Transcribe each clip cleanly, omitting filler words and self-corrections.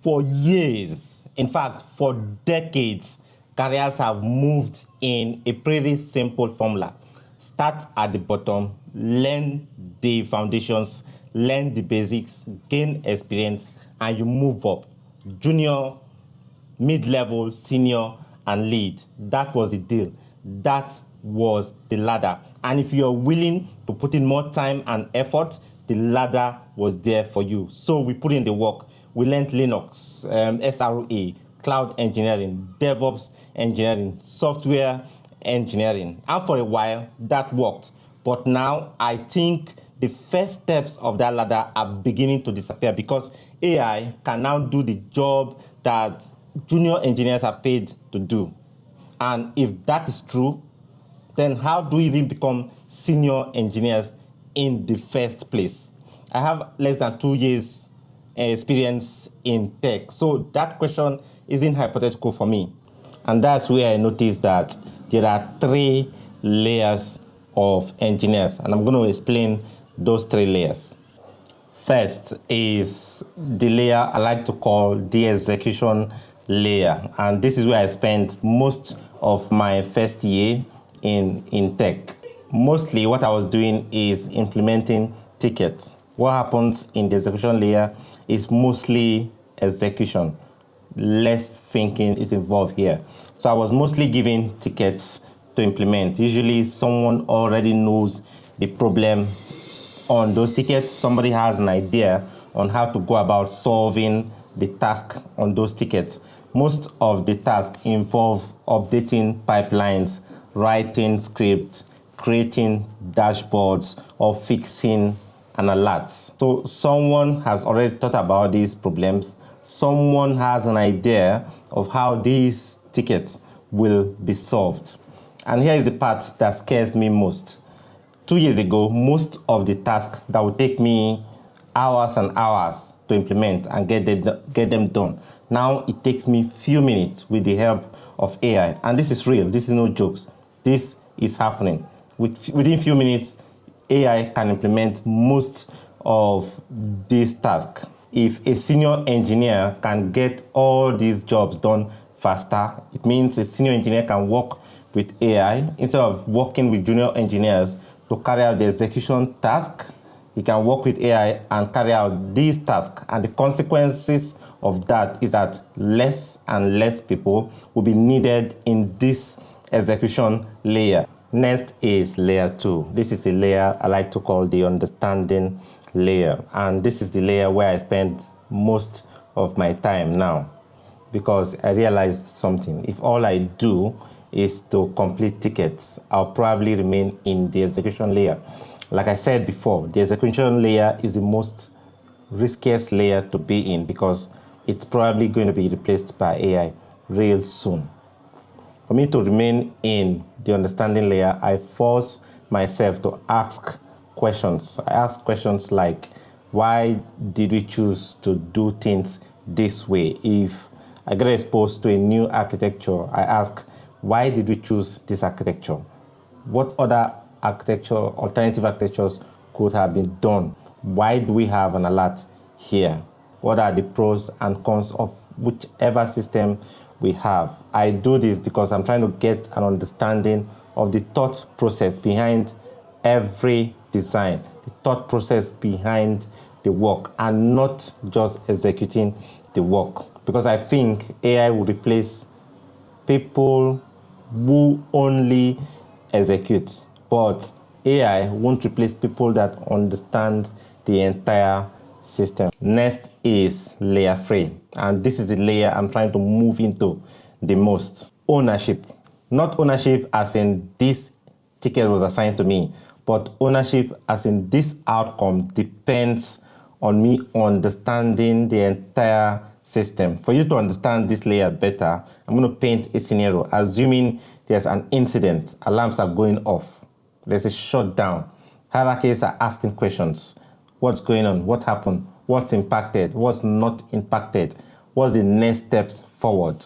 For years, in fact, for decades, careers have moved in a pretty simple formula. Start at the bottom, learn the foundations, learn the basics, gain experience, and you move up. Junior, mid-level, senior, and lead. That was the deal. That was the ladder. And if you're willing to put in more time and effort, the ladder was there for you. So we put in the work. We learned Linux, SRE, cloud engineering, DevOps engineering, software engineering. And for a while, that worked. But now I think the first steps of that ladder are beginning to disappear because AI can now do the job that junior engineers are paid to do. And if that is true, then how do we even become senior engineers in the first place? I have less than 2 years experience in tech. So that question isn't hypothetical for me. And that's where I noticed that there are 3 layers of engineers. And I'm going to explain those 3 layers. First is the layer I like to call the execution layer. And this is where I spent most of my first year in tech. Mostly what I was doing is implementing tickets. What happens in the execution layer is mostly execution. Less thinking is involved here. So I was mostly giving tickets to implement. Usually someone already knows the problem on those tickets. Somebody has an idea on how to go about solving the task on those tickets. Most of the tasks involve updating pipelines, writing scripts, creating dashboards, or fixing an alert. So someone has already thought about these problems. Someone has an idea of how these tickets will be solved. And here is the part that scares me most. 2 years ago, most of the tasks that would take me hours and hours to implement and get them done, now it takes me few minutes with the help of AI. And this is real. This is no jokes. This is happening. Within few minutes, AI can implement most of these tasks. If a senior engineer can get all these jobs done faster, it means a senior engineer can work with AI instead of working with junior engineers to carry out the execution task. He can work with AI and carry out these tasks. And the consequences of that is that less and less people will be needed in this execution layer. Next is layer 2. This is the layer I like to call the understanding layer. And this is the layer where I spend most of my time now, because I realized something. If all I do is to complete tickets, I'll probably remain in the execution layer. Like I said before, the execution layer is the most riskiest layer to be in because it's probably going to be replaced by AI real soon. For me to remain in the understanding layer, I force myself to ask questions. I ask questions like, why did we choose to do things this way? If I get exposed to a new architecture, I ask, why did we choose this architecture? What other alternative architectures could have been done? Why do we have an alert here? What are the pros and cons of whichever system we have? I do this because I'm trying to get an understanding of the thought process behind every design, the thought process behind the work, and not just executing the work. Because I think AI will replace people who only execute, but AI won't replace people that understand the entire system. Next is layer 3, and this is the layer I'm trying to move into the most. Ownership. Not ownership as in this ticket was assigned to me, but ownership as in this outcome depends on me understanding the entire system. For you to understand this layer better, I'm going to paint a scenario. Assuming there's an incident, alarms are going off, there's a shutdown, hierarchies are asking questions. What's going on? What happened? What's impacted? What's not impacted? What's the next steps forward?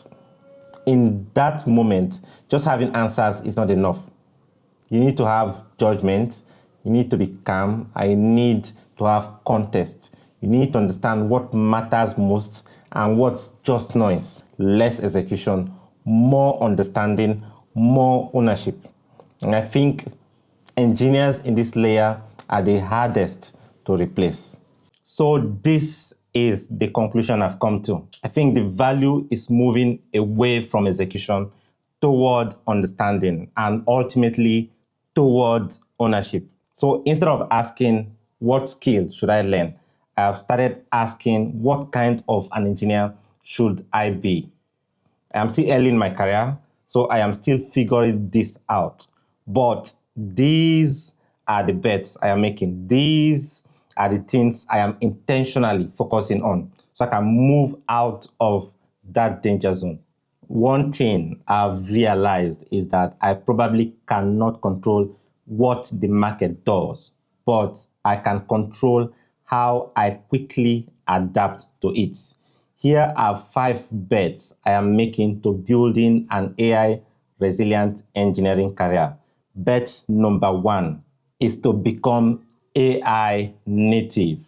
In that moment, just having answers is not enough. You need to have judgment. You need to be calm. I need to have context. You need to understand what matters most And what's just noise? Less execution, more understanding, more ownership. And I think engineers in this layer are the hardest to replace. So this is the conclusion I've come to. I think the value is moving away from execution toward understanding and ultimately toward ownership. So instead of asking, what skill should I learn? I've started asking, what kind of an engineer should I be? I am still early in my career, so I am still figuring this out. But these are the bets I am making. These are the things I am intentionally focusing on so I can move out of that danger zone. One thing I've realized is that I probably cannot control what the market does, but I can control how I quickly adapt to it. Here are 5 bets I am making to building an AI resilient engineering career. Bet number 1 is to become AI native.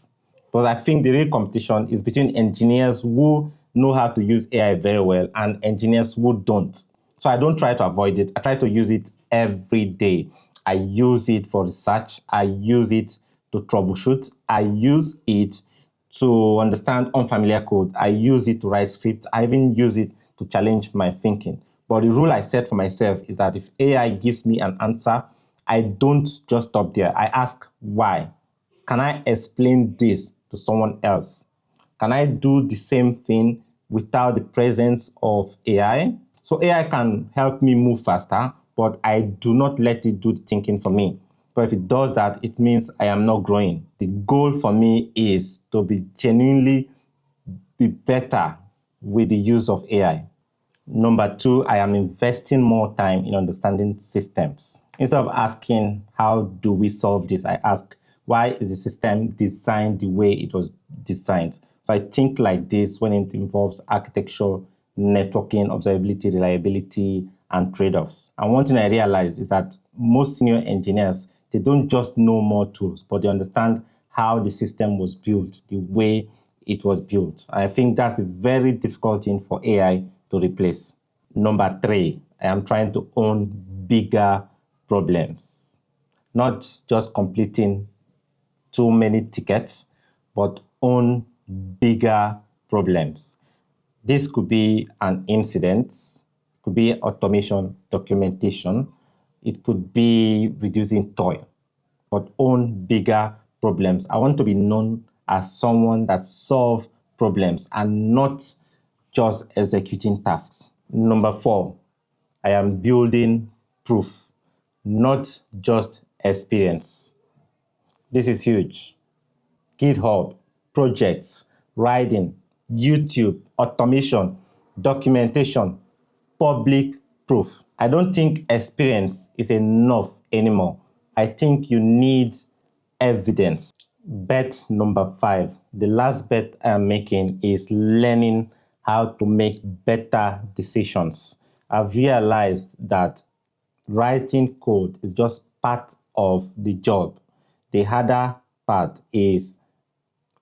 Because I think the real competition is between engineers who know how to use AI very well and engineers who don't. So I don't try to avoid it. I try to use it every day. I use it for research. I use it to troubleshoot. I use it to understand unfamiliar code. I use it to write scripts. I even use it to challenge my thinking. But the rule I set for myself is that if AI gives me an answer, I don't just stop there. I ask why. Can I explain this to someone else? Can I do the same thing without the presence of AI? So AI can help me move faster, but I do not let it do the thinking for me. But if it does that, it means I am not growing. The goal for me is to be genuinely be better with the use of AI. Number 2, I am investing more time in understanding systems. Instead of asking, how do we solve this? I ask, why is the system designed the way it was designed? So I think like this when it involves architecture, networking, observability, reliability, and trade-offs. And one thing I realized is that most senior engineers, they don't just know more tools, but they understand how the system was built, the way it was built. I think that's a very difficult thing for AI to replace. Number 3, I am trying to own bigger problems, not just completing too many tickets, but own bigger problems. This could be an incident, could be automation, documentation, it could be reducing toil, but own bigger problems. I want to be known as someone that solves problems and not just executing tasks. Number 4, I am building proof, not just experience. This is huge. GitHub, projects, writing, YouTube, automation, documentation, public proof. I don't think experience is enough anymore. I think you need evidence. Bet number 5, the last bet I'm making is learning how to make better decisions. I've realized that writing code is just part of the job. The harder part is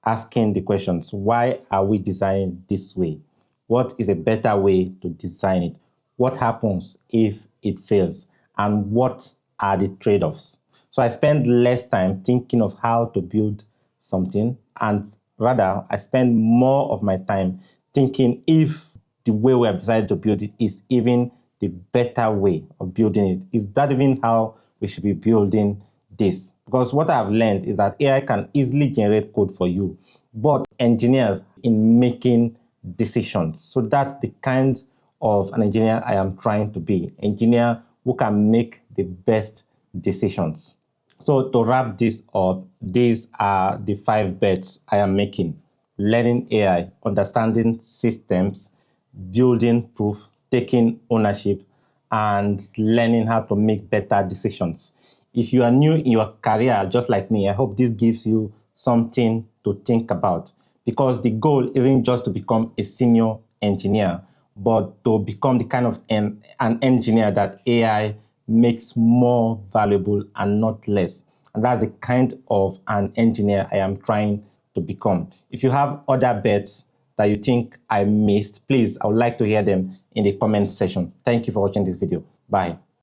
asking the questions. Why are we designing this way? What is a better way to design it? What happens if it fails? And what are the trade-offs? So I spend less time thinking of how to build something, and rather I spend more of my time thinking if the way we have decided to build it is even the better way of building it. Is that even how we should be building this? Because what I've learned is that AI can easily generate code for you, but engineers in making decisions. So that's the kind of an engineer I am trying to be. Engineer who can make the best decisions. So to wrap this up, these are the 5 bets I am making. Learning AI, understanding systems, building proof, taking ownership, and learning how to make better decisions. If you are new in your career, just like me, I hope this gives you something to think about, because the goal isn't just to become a senior engineer, but to become the kind of an engineer that AI makes more valuable and not less. And that's the kind of an engineer I am trying to become. If you have other bets, that you think I missed, please, I would like to hear them in the comment section. Thank you for watching this video. Bye.